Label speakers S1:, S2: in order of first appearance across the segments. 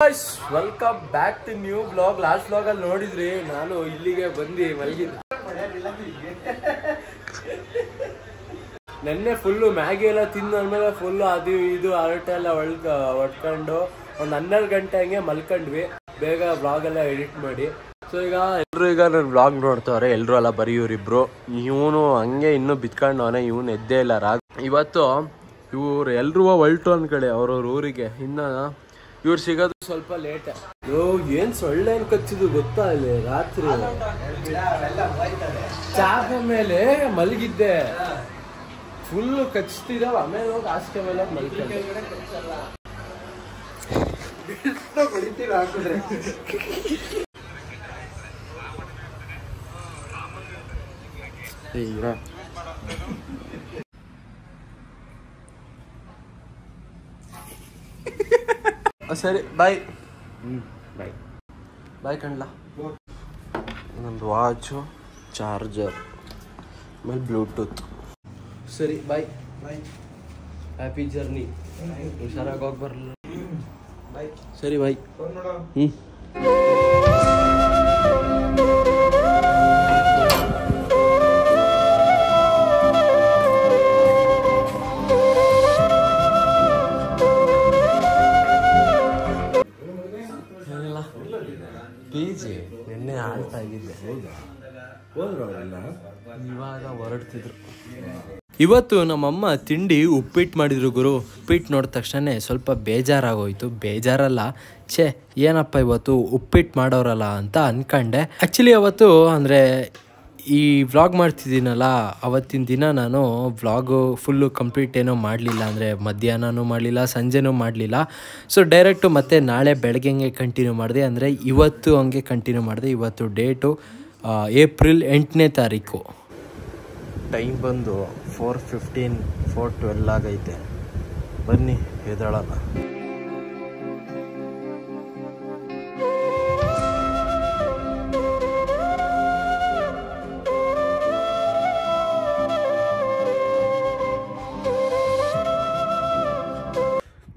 S1: Welcome back to new blog. Last blog ಅಲ್ಲಿ ನೋಡಿದ್ರಿ ನಾನು ಇಲ್ಲಿಗೆ ಬಂದು ಮಲಗಿದ್ದೆ. ನೆನ್ನೆ ಫುಲ್ಲು ಮ್ಯಾಗಿ ಎಲ್ಲ ತಿಂದಾದ್ಮೇಲೆ ಫುಲ್ಲು ಅದು ಇದು ಹರಟೆ ಎಲ್ಲ ಹೊಡ್ಕೊಂಡು ಒಂದು 12 ಗಂಟೆ ಹಂಗೆ ಮಲ್ಕೊಂಡ್ವಿ. ಬೇಗ ಬ್ಲಾಗ್ ಎಲ್ಲ ಎಡಿಟ್ ಮಾಡಿ. ಸೊ ಈಗ ನನ್ನ ಬ್ಲಾಗ್ ನೋಡ್ತವ್ರೆ ಎಲ್ರು ಎಲ್ಲ ಬರೀ ಇವ್ರಿಬ್ರು. ಇವನು ಹಂಗೆ ಇನ್ನೂ ಬಿತ್ಕೊಂಡವನೆ, ಇವನು ಎದ್ದೇ ಇಲ್ಲ. ಇವತ್ತು ಇವ್ರು ಎಲ್ರೂ ಹೊಲ್ಟು ಅಂದ್ಕಡೆ ಅವ್ರವ್ರ ಊರಿಗೆ. ಇನ್ನ ಇವ್ರು ಸಿಗೋದು ಸ್ವಲ್ಪ ಲೇಟ್. ಏನ್ ಸೊಳ್ಳೆ ಏನ್ ಕಚ್ಚಿದ್ದು ಗೊತ್ತಾ? ಇಲ್ಲಿ ರಾತ್ರಿ ಚಾಪೆ ಮೇಲೆ ಮಲಗಿದ್ದೆ, ಫುಲ್ಲು ಕಚ್ತಿದಾವ. ಆಮೇಲೆ ಹೋಗಿ ಹಾಸಿಗೆ ಮೇಲೆ ಮಲ್ಕೊಂಡೆ. ಸರಿ ಬಾಯ್. ಬಾಯ್ ಬಾಯ್ ಕಣ್ಲ. ನಂದು ವಾಚು, ಚಾರ್ಜರ್, ಆಮೇಲೆ ಬ್ಲೂಟೂತ್. ಸರಿ ಬಾಯ್ ಬಾಯ್. Happy journey. ಹುಷಾರಾಗಿ ಹೋಗಿ ಬರಲ್ಲ. ಬಾಯ್. ಸರಿ ಬಾಯ್. ಪೀಜಿ ನಿನ್ನೆ ಆಲ್ಟ್ ಆಗಿದ್ದೆ. ಇವಾಗ ಹೊರಡ್ತಿದ್ರು. ಇವತ್ತು ನಮ್ಮಮ್ಮ ತಿಂಡಿ ಉಪ್ಪಿಟ್ಟು ಮಾಡಿದ್ರು ಗುರು. ಉಪ್ಪಿಟ್ಟು ನೋಡಿದ ತಕ್ಷಣ ಸ್ವಲ್ಪ ಬೇಜಾರಾಗೋಯ್ತು. ಬೇಜಾರಲ್ಲ, ಏನಪ್ಪ ಇವತ್ತು ಉಪ್ಪಿಟ್ಟು ಮಾಡೋರಲ್ಲ ಅಂತ ಅಂದ್ಕೊಂಡೆ. ಆ್ಯಕ್ಚುಲಿ ಅವತ್ತು ಅಂದರೆ ಈ ವ್ಲಾಗ್ ಮಾಡ್ತಿದ್ದೀನಲ್ಲ, ಅವತ್ತಿನ ದಿನ ನಾನು ವ್ಲಾಗು ಫುಲ್ಲು ಕಂಪ್ಲೀಟ್ ಏನೋ ಮಾಡಲಿಲ್ಲ. ಅಂದರೆ ಮಧ್ಯಾಹ್ನನೂ ಮಾಡಲಿಲ್ಲ, ಸಂಜೆನೂ ಮಾಡಲಿಲ್ಲ. ಸೊ ಡೈರೆಕ್ಟು ಮತ್ತೆ ನಾಳೆ ಬೆಳಗ್ಗೆ ಹಂಗೆ ಕಂಟಿನ್ಯೂ ಮಾಡಿದೆ. ಅಂದರೆ ಇವತ್ತು ಹಂಗೆ ಕಂಟಿನ್ಯೂ ಮಾಡಿದೆ. ಇವತ್ತು ಡೇಟು ಏಪ್ರಿಲ್ 8ನೇ ತಾರೀಕು. ಟೈಮ್ ಬಂದು 4:15, 4:12 ಆಗೈತೆ. ಬನ್ನಿ ಎದ್ದೇಳೋಣ.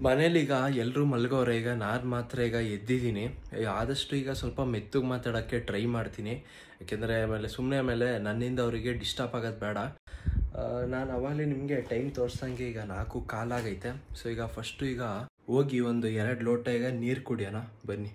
S1: ಮನೇಲೀಗ ಎಲ್ಲರೂ ಮಲಗೋರೆ. ಈಗ ನಾನು ಮಾತ್ರ ಈಗ ಎದ್ದಿದ್ದೀನಿ. ಆದಷ್ಟು ಈಗ ಸ್ವಲ್ಪ ಮೆತ್ತಗೆ ಮಾತಾಡೋಕ್ಕೆ ಟ್ರೈ ಮಾಡ್ತೀನಿ. ಯಾಕೆಂದರೆ ಆಮೇಲೆ ನನ್ನಿಂದ ಅವರಿಗೆ ಡಿಸ್ಟರ್ಬ್ ಆಗೋದು ಬೇಡ. ನಾನು ಅವಾಗಲೇ ನಿಮಗೆ ಟೈಮ್ ತೋರಿಸ್ದಂಗೆ ಈಗ 4:15 ಆಗೈತೆ. ಸೊ ಈಗ ಫಸ್ಟು ಈಗ ಹೋಗಿ ಒಂದು 2 ಲೋಟ ಈಗ ನೀರು ಕುಡಿಯೋಣ ಬನ್ನಿ.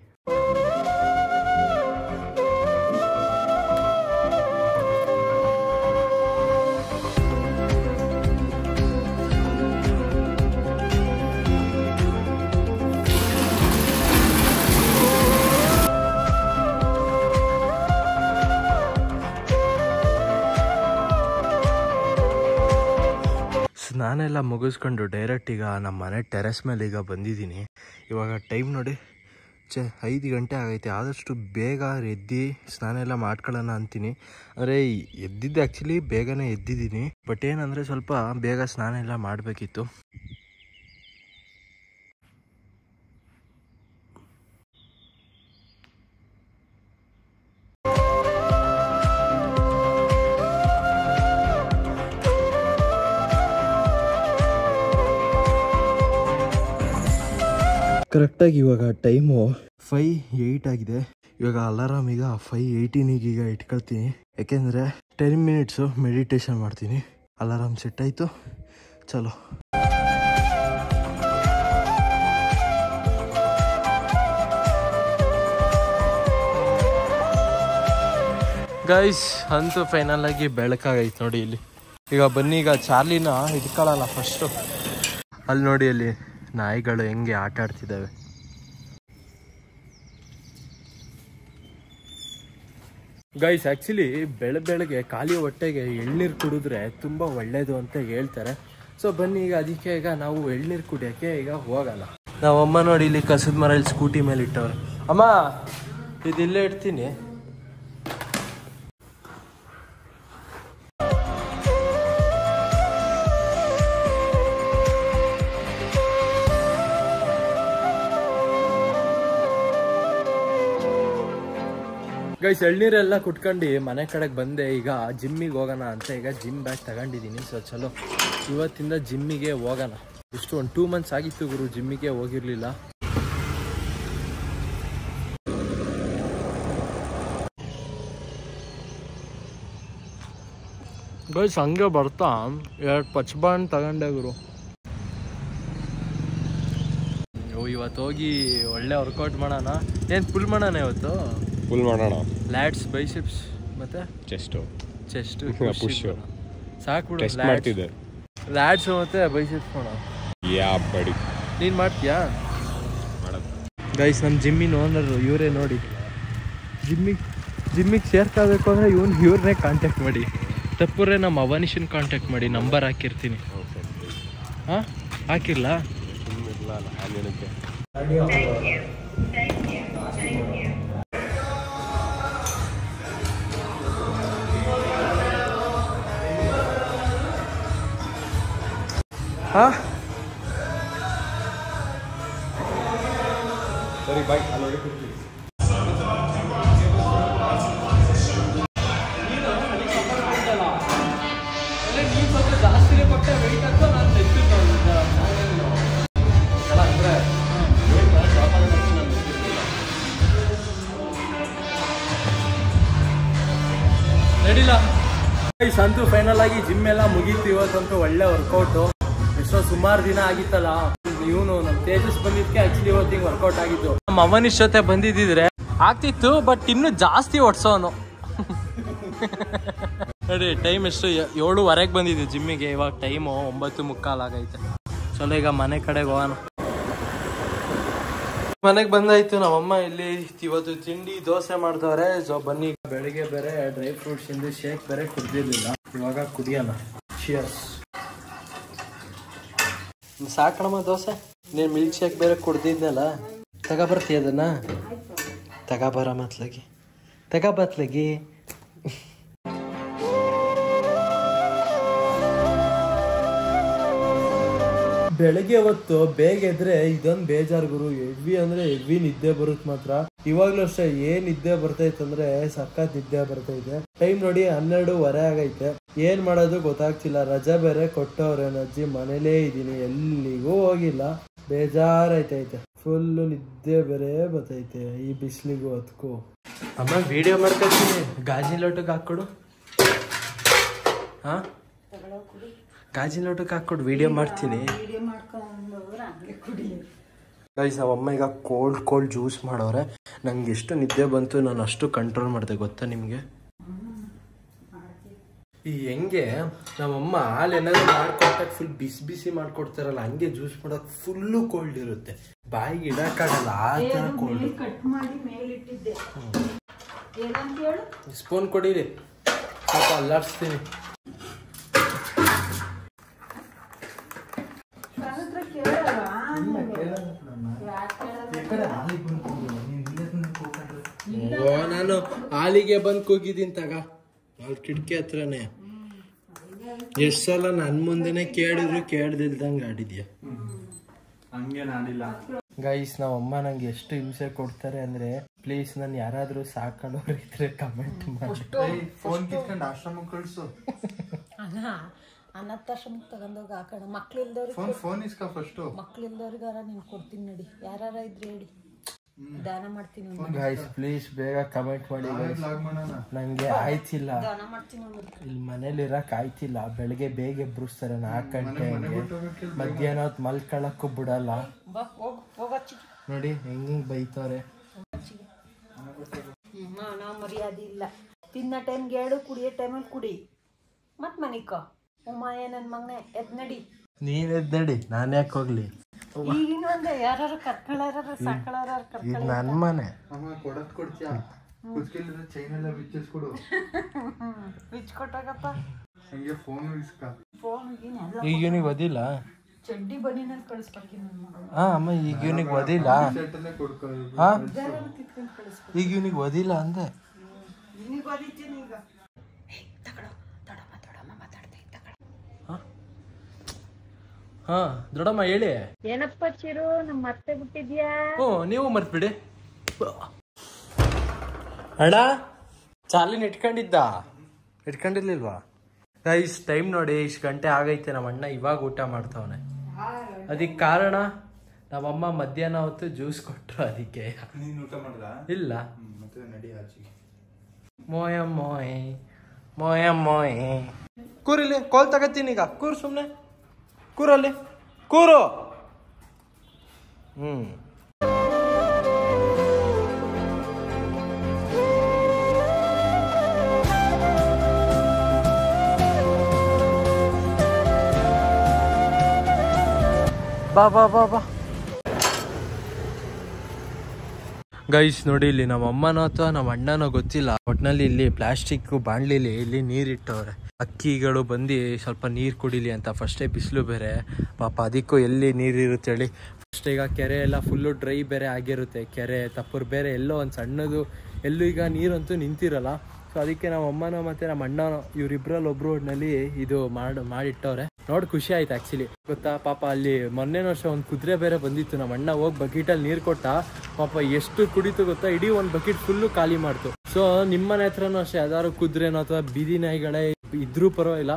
S1: ನಾನೆಲ್ಲ ಮುಗಿಸ್ಕೊಂಡು ಡೈರೆಕ್ಟ್ ಈಗ ನಮ್ಮ ಮನೆ ಟೆರೆಸ್ ಮೇಲೆ ಈಗ ಬಂದಿದ್ದೀನಿ. ಇವಾಗ ಟೈಮ್ ನೋಡಿ 5 ಗಂಟೆ ಆಗೈತೆ. ಆದಷ್ಟು ಬೇಗ ಎದ್ದು ಸ್ನಾನ ಎಲ್ಲ ಮಾಡ್ಕೊಳ್ಳೋಣ ಅಂತೀನಿ. ಅಂದರೆ ಎದ್ದಿದ್ದೆ ಆ್ಯಕ್ಚುಲಿ ಬೇಗನೆ ಎದ್ದಿದ್ದೀನಿ. ಬಟ್ ಏನಂದರೆ ಸ್ವಲ್ಪ ಬೇಗ ಸ್ನಾನ ಎಲ್ಲ ಮಾಡಬೇಕಿತ್ತು. ಕರೆಕ್ಟಾಗಿ ಇವಾಗ ಟೈಮು 5:08 ಆಗಿದೆ. ಇವಾಗ ಅಲಾರಾಮ್ ಈಗ 5:18 ಈಗ ಇಟ್ಕೊಳ್ತೀನಿ. ಯಾಕೆಂದರೆ 10 ಮಿನಿಟ್ಸು ಮೆಡಿಟೇಷನ್ ಮಾಡ್ತೀನಿ. ಅಲಾರಾಮ್ ಸೆಟ್ ಆಯಿತು, ಚಲೋ. ಗೈಸ್ ಅಂತೂ ಫೈನಲ್ ಆಗಿ ಬೆಳಕಾಗೈತೆ ನೋಡಿ ಇಲ್ಲಿ. ಈಗ ಬನ್ನಿ ಈಗ ಚಾರ್ಲಿನ ಇಟ್ಕೊಳ್ಳೋಣ ಫಸ್ಟು. ಅಲ್ಲಿ ನೋಡಿ ಅಲ್ಲಿ ನಾಯಿಗಳು ಹೆಂಗೆ ಆಟ ಆಡ್ತಿದ್ದಾವೆ. ಗೈಸ್ ಆ್ಯಕ್ಚುಲಿ ಬೆಳಗ್ಗೆ ಖಾಲಿ ಹೊಟ್ಟೆಗೆ ಎಳ್ನೀರು ಕುಡಿದ್ರೆ ತುಂಬ ಒಳ್ಳೇದು ಅಂತ ಹೇಳ್ತಾರೆ. ಸೊ ಬನ್ನಿ ಈಗ ಅದಕ್ಕೆ ಈಗ ನಾವು ಎಳ್ನೀರು ಕುಡಿಯೋಕ್ಕೆ ಈಗ ಹೋಗೋಣ. ನಾವಮ್ಮ ನೋಡಿ ಇಲ್ಲಿ ಕಸದ ಮರ ಇಲ್ಲಿ ಸ್ಕೂಟಿ ಮೇಲೆ ಇಟ್ಟವ್ರೆ. ಅಮ್ಮ ಇದಿಲ್ಲೇ ಇಡ್ತೀನಿ. ಗೈಸ್ ಎಳ್ನೀರೆಲ್ಲ ಕುಟ್ಕೊಂಡು ಮನೆ ಕಡೆಗೆ ಬಂದೆ. ಈಗ ಜಿಮ್ಮಿಗೆ ಹೋಗೋಣ ಅಂತ ಈಗ ಜಿಮ್ ಬ್ಯಾಗ್ ತಗೊಂಡಿದ್ದೀನಿ. ಸೊ ಚಲೋ ಇವತ್ತಿಂದ ಜಿಮ್ಮಿಗೆ ಹೋಗೋಣ. ಇಷ್ಟು ಒಂದು 2 ಮಂತ್ಸ್ ಆಗಿತ್ತು ಗುರು ಜಿಮ್ಮಿಗೆ ಹೋಗಿರಲಿಲ್ಲ. ಗೈಸ್ ಹಂಗೆ ಬರ್ತಾ 2 ಪಚ್ಬಾಣ್ ತಗೊಂಡೆ ಗುರು. ಇವತ್ತು ಹೋಗಿ ಒಳ್ಳೆ ವರ್ಕೌಟ್ ಮಾಡೋಣ. ಏನು ಫುಲ್ ಮಾಡೋಣ ಇವತ್ತು?
S2: ಫುಲ್ ಮಾಡೋಣ.
S1: ಲ್ಯಾಟ್ಸ್, ಬೈಸಿಪ್ಸ್ ಮತ್ತೆ ಚೆಸ್ಟು ಪುಷ್ ಸಾಕು. ಟೆಸ್ಟ್ ಮಾಡ್ತಿದ್ದೆ. ಲ್ಯಾಟ್ಸ್ ಮತ್ತೆ ಬೈಸಿಪ್ಸ್ ಮಾಡೋಣ.
S2: ಯಾ ಬಡಿ
S1: ನೀನು ಮಾಡ್ತೀಯಾ? ಗೈಸ್ ನಮ್ಮ ಜಿಮ್ಮಿನ ಓನರು ಇವರೇ ನೋಡಿ. ಜಿಮ್ಮಿಗೆ ಸೇರ್ಕೋಬೇಕು ಅಂದರೆ ಇವ್ರನ್ನೇ ಕಾಂಟ್ಯಾಕ್ಟ್ ಮಾಡಿ. ತಪ್ಪುರೆ ನಮ್ಮ ಅವನಿಷನ್ ಕಾಂಟ್ಯಾಕ್ಟ್ ಮಾಡಿ, ನಂಬರ್ ಹಾಕಿರ್ತೀನಿ. ಹಾಂ ಹಾಕಿಲ್ಲ? ಹಾಂ
S2: ಸರಿ ಬಾಯ್. ಅಲ್ಲಿ ಕೊಡ್ತೀವಿ.
S1: ನಡಿಲ್ಲ. ಅಂತೂ ಫೈನಲ್ ಆಗಿ ಜಿಮ್ ಎಲ್ಲ ಮುಗೀತು. ಇವತ್ತಂತೂ ಒಳ್ಳೆ ವರ್ಕೌಟು. ಎಷ್ಟೋ ಸುಮಾರು ದಿನ ಆಗಿತ್ತಲ್ಲ. ಇವನು ನಮ್ಮ ತೇಜಸ್ ಬಂದಿದ್ದಕ್ಕೆ ಆಕ್ಚುಲಿ ಇವತ್ತು ಹಿಂಗೆ ವರ್ಕೌಟ್ ಆಗಿತ್ತು. ನಮ್ಮ ಅವನಿಷ್ ಜೊತೆ ಬಂದಿದ್ದಿದ್ರೆ ಆಗ್ತಿತ್ತು, ಬಟ್ ಇನ್ನೂ ಜಾಸ್ತಿ ಒಡ್ಸೋನು. ನೋಡಿ ಟೈಮ್ ಎಷ್ಟು, 7:15 ಬಂದಿದ್ದೆ ಜಿಮ್ಮಿಗೆ. ಇವಾಗ ಟೈಮು 9:45 ಆಗೈತೆ. ಚಲೋ ಈಗ ಮನೆ ಕಡೆಗೆ ಹೋಗೋಣ. ಮನೆಗೆ ಬಂದಾಯ್ತು. ನಮ್ಮಮ್ಮ ಇಲ್ಲಿ ಇವತ್ತು ತಿಂಡಿ ದೋಸೆ ಮಾಡ್ತವ್ರೆ. ಸೊ ಬನ್ನಿ. ಬೆಳಿಗ್ಗೆ ಬೇರೆ ಡ್ರೈ ಫ್ರೂಟ್ಸ್ ಇಂದ ಶೇಕ್ ಬೇರೆ ಕುಡ್ದಿರ್ಲಿಲ್ಲ, ಇವಾಗ ಕುಡಿಯೋಣ. ಚಿಯರ್ಸ್. ಸಾಕಣಮ್ಮ ದೋಸೆ. ನೀನು ಮಿಲ್ಕ್ ಶೇಕ್ ಬೇರೆ ಕುಡ್ದಿದ್ನಲ್ಲ, ತಗೋಬರ್ತೀಯ ಅದನ್ನ? ತಗೋಬರ ಮತ್ಲಗಿ, ತಗೋಬತ್ಲಗಿ. ಬೆಳಗ್ಗೆ ಹೊತ್ತು ಬೇಗ ಎದ್ರೆ ಇದೊಂದು ಬೇಜಾರು ಗುರು. ಹೆವಿ ಅಂದ್ರೆ ಹೆವಿ ನಿದ್ದೆ ಬರುತ್ತೆ ಮಾತ್ರ. ಇವಾಗ್ಲೂ ಅಷ್ಟೇ ಏನ್ ನಿದ್ದೆ ಬರ್ತೈತಂದ್ರೆ ಸಖತ್ ನಿದ್ದೆ ಬರ್ತೈತೆ. ಟೈಮ್ ನೋಡಿ 12:15 ಆಗೈತೆ. ಏನ್ ಮಾಡೋದು ಗೊತ್ತಾಗ್ತಿಲ್ಲ. ರಜಾ ಬೇರೆ ಕೊಟ್ಟವ್ರೆ. ಅಜ್ಜಿ ಮನೇಲೇ ಇದೀನಿ, ಎಲ್ಲಿಗೂ ಹೋಗಿಲ್ಲ. ಬೇಜಾರೈತೈತೆ. ಫುಲ್ ನಿದ್ದೆ ಬೇರೆ ಬರ್ತೈತೆ ಈ ಬಿಸಿಲಿಗೂ ಅದಕ್ಕೂ. ಅಮ್ಮ ವಿಡಿಯೋ ಮಾಡ್ಕೊತೀನಿ. ಗಾಜಿನ ಲೋಟಕ್ಕೆ ಹಾಕೊಡು. ಹಾ ಗಾಜಿನ ಲೋಟಕ್ಕೆ ಹಾಕೊಡು, ವಿಡಿಯೋ ಮಾಡ್ತೀನಿ. ಗೈಸ್ ನಮ್ಮಮ್ಮ ಈಗ ಕೋಲ್ಡ್ ಜ್ಯೂಸ್ ಮಾಡೋರೆ. ನಂಗೆ ಎಷ್ಟು ನಿದ್ದೆ ಬಂತು, ನಾನು ಅಷ್ಟು ಕಂಟ್ರೋಲ್ ಮಾಡಿದೆ ಗೊತ್ತಾ ನಿಮಗೆ. ಈ ಹೆಂಗೆ ನಮ್ಮಮ್ಮ ಹಾಲು ಏನಾದ್ರು ಮಾಡ್ಕೊಟ್ಟಾಗ ಫುಲ್ ಬಿಸಿ ಮಾಡ್ಕೊಡ್ತಾರಲ್ಲ, ಹಂಗೆ ಜ್ಯೂಸ್ ಮಾಡೋಕೆ ಫುಲ್ಲು ಕೋಲ್ಡ್ ಇರುತ್ತೆ. ಬಾಯಿಗೆ ಇಡಕ್ಕಾಗಲ್ಲ ಆ ಥರ ಕೋಲ್ಡ್. ಸ್ಪೂನ್ ಕೊಡಿರಿ, ಸ್ವಲ್ಪ ಅಲ್ಲಾಡಿಸ್ತೀನಿ. ನಾನು ಹಾಲಿಗೆ ಬಂದು ಕೂಗಿದ್ದೀನಿ ತಗ. ಅಲ್ಲಿ ಕಿಟಕಿ ಹತ್ರನೇ ಎಷ್ಟು ಸಲ ನನ್ ಮುಂದೆನೆ ಕೇಳ್ದಿಲ್ದಂಗೆ ಆಡಿದ್ಯಾ. ಗೈಸ್ ನಾವಮ್ಮ ನಂಗೆ ಎಷ್ಟು ಹಿಂಸೆ ಕೊಡ್ತಾರೆ ಅಂದ್ರೆ, ಪ್ಲೀಸ್ ನಾನು ಯಾರಾದ್ರೂ ಸಾಕೊಳ್ಳೋರು ಇದ್ರೆ ಕಮೆಂಟ್ ಮಾಡಿ. ಫೋನ್ ಕಿತ್ಕೊಂಡು ಆಶ್ರಮಕ್ಕೆ ಕಳ್ಸು.
S3: ಅನಾಥಾಶ್ರಮಕ್ಕೆ ತಗೊಂಡೋಗಿ ಹಾಕೋಣ. ಮಕ್ಳಿಲ್ದವ್ರಿಗೆ
S2: ಫೋನ್ ಇಸ್ಕೊ ಫಸ್ಟ್.
S3: ಮಕ್ಳಿಲ್ದವ್ರಿಗಾರ ನೀನು ಕೊಡ್ತೀನಿ ನಡಿ. ಯಾರ ಇದ್ರೆ ಹೇಳಿ, ದಾನ ಮಾಡ್ತೀನಿ.
S1: ಗೈಸ್ ಪ್ಲೀಸ್ ಬೇಗ ಕಮೆಂಟ್ ಮಾಡಿ. ನಂಗೆ ಆಯ್ತಿಲ್ಲ, ಇಲ್ಲಿ ಮನೇಲಿ ಇರಕ್ ಆಯ್ತಿಲ್ಲ. ಬೆಳಗ್ಗೆ ಬೇಗ ಎಬ್ಬಿಸ್ತಾರೆ 4 ಗಂಟೆಗೆ. ಮಧ್ಯಾಹ್ನ ಹೊತ್ತು ಮಲ್ಕೊಳಕ್ಕೂ ಬಿಡಲ್ಲ ನೋಡಿ. ಹೆಂಗ್ ಬೈತವ್ರೆ.
S3: ನಾವು ಮರ್ಯಾದೆ ಇಲ್ಲ. ತಿನ್ನೋ ಟೈಮ್ಗೆ ಹೇಳು, ಕುಡಿಯೋ ಟೈಮಲ್ಲಿ ಕುಡಿ. ಮತ್ ಮನಿಕೋ ಉಮಾಯ ನನ್ ಮಗನೆ ಎದ್ ನಡಿ.
S1: ನೀನ್ ಎದ್ ನಡಿ, ನಾನು ಯಾಕೆ ಹೋಗ್ಲಿ?
S3: ಈಗಿನ ಒಂದೆ ಯಾರು ಕರ್ಕೊಳ್ಳಾರ ಸಾಕೊಳ್ಳಾರ
S1: ಇದು ನನ್ನ ಮನೆ.
S2: ಕೊಡ್ತೀಯಾ? ಕುಚ್ಕಿಲ್ಲ ಚೈನ್ ಎಲ್ಲ ಬಿಚ್ಚಿಸ್ಕೊಡು.
S3: ಬಿಚ್ಕೊಟ್ಟಾಗಪ್ಪ.
S2: ಹಂಗೆ ಫೋನ್ ಇಸ್ಕ.
S3: ಫೋನ್
S1: ಈಗ ಇವನಿಗೆ ಓದಿಲ್ಲ.
S3: ಚಡ್ಡಿ ಬನಿನಲ್ಲಿ ಕಳಿಸ್ಬೇಕು.
S1: ಹಾ ಅಮ್ಮ ಈಗ ಇವನಿಗೆ ಓದಿಲ್ಲ. ಹಾ ಈಗ ಇವನಿಗೆ ಓದಿಲ್ಲ ಅಂದೆ.
S3: ನಿನಗೆ ಓದಿದ್ದೀನಿ ಈಗ.
S1: ಹಾ ದೊಡ್ಡಮ್ಮ ಹೇಳಿ.
S3: ಏನಪ್ಪ ಚಿರು, ನಮ್ಮ ಮತ್ತೆ ಬಿಟ್ಟಿದ್ಯಾ?
S1: ನೀವು ಮರ್ತ್ಬಿಡಿ. ಅಣ್ಣ ಚಾಲಿನ ಇಟ್ಕೊಂಡಿರ್ಲಿಲ್ವಾ? ಗೈಸ್ ಟೈಮ್ ನೋಡಿ, ಇಷ್ಟು ಗಂಟೆ ಆಗೈತೆ. ನಮ್ಮ ಅಣ್ಣ ಇವಾಗ ಊಟ ಮಾಡ್ತಾವನೆ. ಅದಕ್ಕೆ ಕಾರಣ ನಮ್ಮಮ್ಮ ಮಧ್ಯಾಹ್ನ ಹೊತ್ತು ಜ್ಯೂಸ್ ಕೊಟ್ರು. ಅದಕ್ಕೆ
S2: ನೀನು ಊಟ ಮಾಡ್ದ?
S1: ಇಲ್ಲ.
S2: ಮತ್ತೆ ನಡಿ ಆಚೆಗೆ.
S1: ಮೋಯ ಮೋಯ್ ಮೋಯ ಮೋಯೆ ಕೂರಿಲಿ ಕೋಲ್ ತಗತ್ತೀನಿ ಈಗ ಕೂರು ಸುಮ್ಮನೆ ಕೂರಲ್ಲಿ ಕೂರು ಬಾ ಬಾ ಬಾ ಬಾ ಗೈಸ್ ನೋಡಿ ಇಲ್ಲಿ ನಮ್ಮ ಅಮ್ಮನೋ ಅಥವಾ ನಮ್ಮ ಅಣ್ಣನೋ ಗೊತ್ತಿಲ್ಲ ಒಟ್ನಲ್ಲಿ ಇಲ್ಲಿ ಪ್ಲಾಸ್ಟಿಕ್ ಬಾಣ್ಲಿಲಿ ಇಲ್ಲಿ ನೀರಿಟ್ಟವ್ರೆ ಅಕ್ಕಿಗಳು ಬಂದು ಸ್ವಲ್ಪ ನೀರು ಕುಡಿಲಿ ಅಂತ ಫಸ್ಟೇ ಬಿಸಿಲು ಬೇರೆ ಪಾಪ ಅದಕ್ಕೂ ಎಲ್ಲಿ ನೀರಿರುತ್ತೆ ಹೇಳಿ ಫಸ್ಟ್ ಈಗ ಕೆರೆ ಎಲ್ಲ ಫುಲ್ಲು ಡ್ರೈ ಬೇರೆ ಆಗಿರುತ್ತೆ ಕೆರೆ ತಪ್ಪರು ಬೇರೆ ಎಲ್ಲೋ ಒಂದು ಸಣ್ಣದು ಎಲ್ಲೂ ಈಗ ನೀರಂತೂ ನಿಂತಿರಲ್ಲ ಸೊ ಅದಕ್ಕೆ ನಮ್ಮ ಅಮ್ಮನೋ ಮತ್ತೆ ನಮ್ಮ ಅಣ್ಣನೋ ಇವ್ರಿಬ್ರಲ್ಲಿ ಒಬ್ರು ಒಟ್ಟಿನಲ್ಲಿ ಇದು ಮಾಡಿಟ್ಟವ್ರೆ ನೋಡಿ ಖುಷಿ ಆಯ್ತು ಆ್ಯಕ್ಚುಲಿ ಗೊತ್ತಾ ಪಾಪ ಅಲ್ಲಿ ಮೊನ್ನೆ ವರ್ಷ ಒಂದು ಕುದುರೆ ಬೇರೆ ಬಂದಿತ್ತು ನಮ್ಮ ಅಣ್ಣ ಹೋಗಿ ಬಕೆಟಲ್ಲಿ ನೀರು ಕೊಟ್ಟ ಪಾಪ ಎಷ್ಟು ಕುಡಿತು ಗೊತ್ತಾ ಇಡೀ ಒಂದು ಬಕೆಟ್ ಫುಲ್ಲು ಖಾಲಿ ಮಾಡ್ತು ಸೊ ನಿಮ್ಮನೆ ಹತ್ರನೂ ಅಷ್ಟೇ ಯಾವ್ದಾದ್ರು ಕುದುರೆನೋ ಅಥವಾ ಬೀದಿ ನಾಯಿಗಳೇ ಇದ್ರೂ ಪರವಾಗಿಲ್ಲ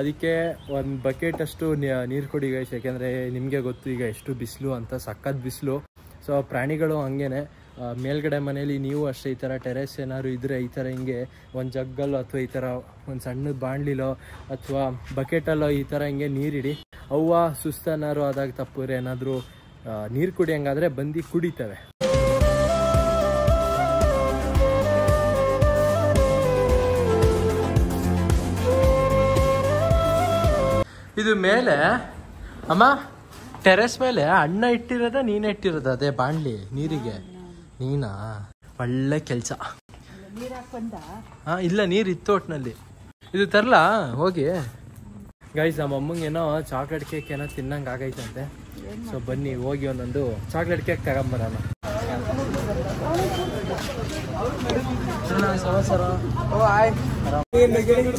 S1: ಅದಕ್ಕೆ ಒಂದು ಬಕೆಟ್ ಅಷ್ಟು ನೀರು ಕೊಡಿ ಗೈಸ್ ಯಾಕೆಂದರೆ ನಿಮಗೆ ಗೊತ್ತು ಈಗ ಎಷ್ಟು ಬಿಸಿಲು ಅಂತ ಸಖತ್ ಬಿಸಿಲು ಸೊ ಪ್ರಾಣಿಗಳು ಹಂಗೇನೆ ಮೇಲ್ಗಡೆ ಮನೇಲಿ ನೀವು ಅಷ್ಟೇ ಈ ಥರ ಟೆರೆಸ್ ಏನಾದ್ರು ಇದ್ದರೆ ಈ ಥರ ಹಿಂಗೆ ಒಂದು ಜಗ್ಗಲ್ಲೋ ಅಥವಾ ಈ ಥರ ಒಂದು ಸಣ್ಣದ ಬಾಣ್ಲಿಲೋ ಅಥವಾ ಬಕೆಟಲ್ಲೋ ಈ ಥರ ಹಿಂಗೆ ನೀರಿಡಿ ಅವ್ವ ಸುಸ್ತನಾರು ಆದಾಗ ತಪ್ಪುರೆ ಏನಾದರೂ ನೀರು ಕುಡಿಯಂಗಾದರೆ ಬಂದು ಕುಡಿತವೆ ಇದು ಮೇಲೆ ಅಮ್ಮ ಟೆರೆಸ್ ಮೇಲೆ ಅಣ್ಣ ಇಟ್ಟಿರೋದ ನೀನೇ ಇಟ್ಟಿರೋದ ಅದೇ ಬಾಣ್ಲಿ ನೀರಿಗೆ ನೀನಾ ಒಳ್ಳೆ ಕೆಲಸ ಹಾ ಇಲ್ಲ ನೀರು ಇತ್ತು ಒಟ್ಟಿನಲ್ಲಿ ಇದು ತರಲಾ ಹೋಗಿ ಗೈಸ್ ನಮ್ಮ ಅಮ್ಮಂಗೇನೋ ಚಾಕ್ಲೇಟ್ ಕೇಕ್ ಏನೋ ತಿನ್ನಂಗೆ ಆಗೈತಂತೆ ಸೊ ಬನ್ನಿ ಹೋಗಿ ಒಂದೊಂದು ಚಾಕ್ಲೇಟ್ ಕೇಕ್ ತಗೊಂಬರೋಣ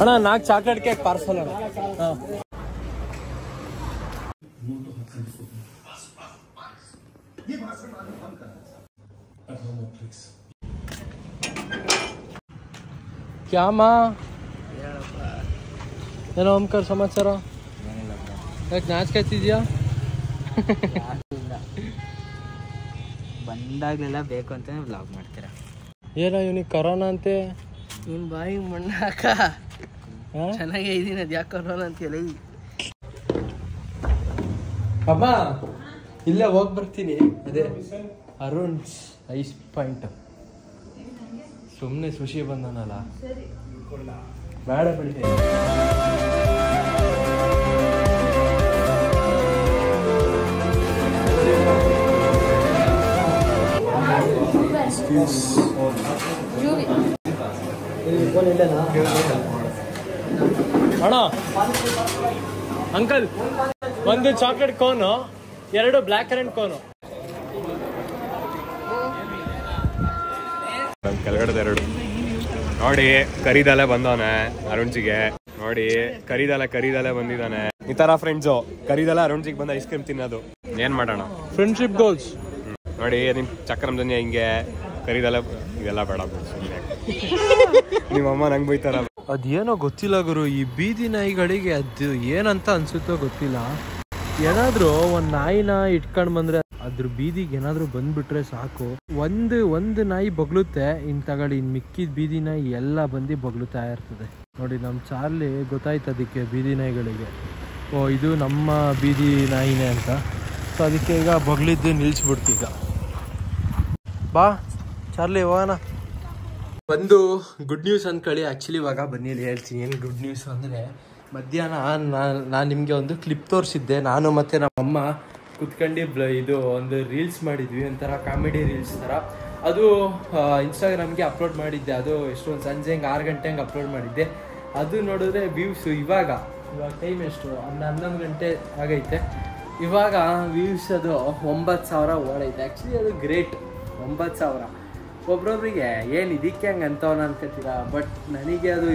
S1: ಅಣ್ಣ 4 ಚಾಕ್ಲೇಟ್ ಕೇಕ್ ಪಾರ್ಸಲ್ ಅಣ್ಣ ಹಾಂ क्या माँ ಏನೋ ಓಂಕಾರ ಸಮಾಚಾರ ಯಾಕೆ ನಾಚಿಕೆತ್ತಿದ್ಯಾ
S4: ಬಂದಾಗಲೆಲ್ಲ ಬೇಕು ಅಂತಾನೆ ವ್ಲಾಗ್ ಮಾಡ್ತೀರಾ
S1: ಏನೋ ಇವನಿಗೆ ಕರೋನಾ ಅಂತೆ
S4: ನಿನ್ ಬಾಯಿ ಮಣ್ಣ ಹಾಕ ಚೆನ್ನಾಗೇ ಇದೀನಿ ಅದು ಯಾಕೆ ಕರೋನಾ ಅಂತೀಯಲ್ಲ
S1: ಅಮ್ಮ ಇಲ್ಲೇ ಹೋಗಿ ಬರ್ತೀನಿ ಅದೇ ಅರುಣ್ ಐಸ್ ಪಾಯಿಂಟ್ ಸುಮ್ಮನೆ ಸುಶಿ ಬಂದನಲ್ಲ ಬೇಡ ಬಿಡಿ ಅಣ್ಣ ಅಂಕಲ್ ಒಂದು ಚಾಕ್ಲೇಟ್ ಕೋನು 2 ಬ್ಲ್ಯಾಕ್ ಕರೆಂಟ್ ಕೋನು
S5: ಕೆಳಗಡೆ 2 ನೋಡಿ ಕರಿದಲೆ ಬಂದವನೆ ಅರುಣ್ಜಿಗೆ ನೋಡಿ ಕರಿದಲೆ ಬಂದಿದ್ದಾನೆ ಈ ತರ ಫ್ರೆಂಡ್ಸು ಕರಿದಲೆ ಅರುಣ್ಜಿಗೆ ಬಂದ ಐಸ್ ಕ್ರೀಮ್ ತಿನ್ನೋದು ಏನ್ ಮಾಡೋಣ
S1: ಫ್ರೆಂಡ್ಶಿಪ್ ಗೋಲ್ಸ್
S5: ನೋಡಿ ನಿಮ್ ಚಕ್ರಮ್ ಜನ ಹಿಂಗೆ ಕರಿದಲೆ ಇದೆಲ್ಲ ಬೇಡ ನಿಮ್ಮಮ್ಮ ನಂಗೆ ಬೈತಾರ
S1: ಅದೇನೋ ಗೊತ್ತಿಲ್ಲ ಗುರು ಈ ಬೀದಿ ನಾಯಿಗಳಿಗೆ ಅದು ಏನಂತ ಅನ್ಸುತ್ತೋ ಗೊತ್ತಿಲ್ಲ ಏನಾದ್ರು ಒಂದ್ ನಾಯಿನ ಇಟ್ಕೊಂಡ್ ಬಂದ್ರೆ ಅದ್ರ ಬೀದಿಗೆ ಏನಾದ್ರು ಬಂದ್ಬಿಟ್ರೆ ಸಾಕು ಒಂದು ನಾಯಿ ಬಗ್ಲುತ್ತೆ ತಗೊಳ್ಳಿ ಇನ್ ಮಿಕ್ಕಿದ ಬೀದಿ ನಾಯಿ ಎಲ್ಲ ಬಂದು ಬಗ್ಲುತ್ತಾ ಇರ್ತದೆ ನೋಡಿ ನಮ್ ಚಾರ್ಲಿ ಗೊತ್ತಾಯ್ತು ಅದಕ್ಕೆ ಬೀದಿ ನಾಯಿಗಳಿಗೆ ಓ ಇದು ನಮ್ಮ ಬೀದಿ ನಾಯಿನೇ ಅಂತ ಸೊ ಅದಕ್ಕೆ ಈಗ ಬಗ್ಲಿದ್ದು ನಿಲ್ಸ್ಬಿಡ್ತೀಗ ಬಾ ಚಾರ್ಲಿ ಹೋಗೋಣ ಒಂದು ಗುಡ್ ನ್ಯೂಸ್ ಅಂದ್ಕೊಳ್ಳಿ ಆ್ಯಕ್ಚುಲಿ ಇವಾಗ ಬನ್ನಿ ಹೇಳ್ತೀನಿ ಏನು ಗುಡ್ ನ್ಯೂಸ್ ಅಂದರೆ ಮಧ್ಯಾಹ್ನ ನಾನು ನಿಮಗೆ ಒಂದು ಕ್ಲಿಪ್ ತೋರಿಸಿದ್ದೆ ನಾನು ಮತ್ತು ನಮ್ಮಮ್ಮ ಕುತ್ಕೊಂಡು ಇದು ಒಂದು ರೀಲ್ಸ್ ಮಾಡಿದ್ವಿ ಒಂಥರ ಕಾಮಿಡಿ ರೀಲ್ಸ್ ಥರ ಅದು ಇನ್ಸ್ಟಾಗ್ರಾಮ್ಗೆ ಅಪ್ಲೋಡ್ ಮಾಡಿದ್ದೆ ಅದು ಎಷ್ಟೊಂದು ಸಂಜೆ ಹಂಗೆ 6 ಗಂಟೆ ಹಂಗೆ ಅಪ್ಲೋಡ್ ಮಾಡಿದ್ದೆ ಅದು ನೋಡಿದ್ರೆ ವ್ಯೂಸು ಇವಾಗ ಟೈಮ್ ಎಷ್ಟು 11 ಗಂಟೆ ಆಗೈತೆ ಇವಾಗ ವ್ಯೂಸ್ ಅದು 9,000 ಓಡೈತೆ ಆ್ಯಕ್ಚುಲಿ ಅದು ಗ್ರೇಟ್ 9,000 ಒಬ್ರೊಬ್ರಿಗೆ ಏನು ಇದಕ್ಕೆ ಹಂಗೆ ಅಂತವನ ಅನ್ಕೋತೀರಾ ಬಟ್ ನನಗೆ ಅದು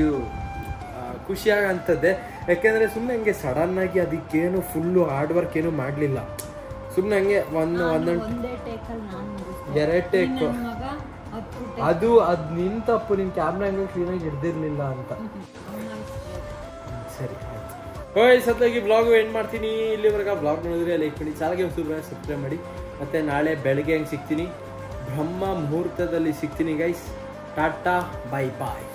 S1: ಖುಷಿಯಾಗಂಥದ್ದೇ ಯಾಕೆಂದರೆ ಸುಮ್ಮನೆ ಹಂಗೆ ಸಡನ್ನಾಗಿ ಅದಕ್ಕೇನು ಫುಲ್ಲು ಹಾರ್ಡ್ ವರ್ಕ್ ಏನು ಮಾಡಲಿಲ್ಲ ಸುಮ್ಮನೆ ಹಂಗೆ ಒಂದೊಂದು 2 ಟೇಕ್ ಅದು ನಿನ್ನ ತಪ್ಪು ನಿನ್ನ ಕ್ಯಾಮ್ರಾ ಹಂಗೆ ಕ್ಲೀನಾಗಿ ಹಿಡ್ದಿರ್ಲಿಲ್ಲ ಅಂತ ಸರಿ ಓಯ್ ಸತ್ಲಾಗಿ ಬ್ಲಾಗು ಎಂಡ್ ಮಾಡ್ತೀನಿ ಇಲ್ಲಿವರೆಗೆ ಬ್ಲಾಗ್ ನೋಡಿದ್ರೆ ಲೈಕ್ ಮಾಡಿ ಚಾನಲ್ಗೆ ಸಬ್ಸ್ಕ್ರೈಬ್ ಮಾಡಿ ಮತ್ತು ನಾಳೆ ಬೆಳಗ್ಗೆ ಹಂಗೆ ಸಿಗ್ತೀನಿ ಬ್ರಹ್ಮ ಮುಹೂರ್ತದಲ್ಲಿ ಸಿಗ್ತೀನಿ ಗೈಸ್ ಟಾಟಾ ಬೈ ಬಾಯ್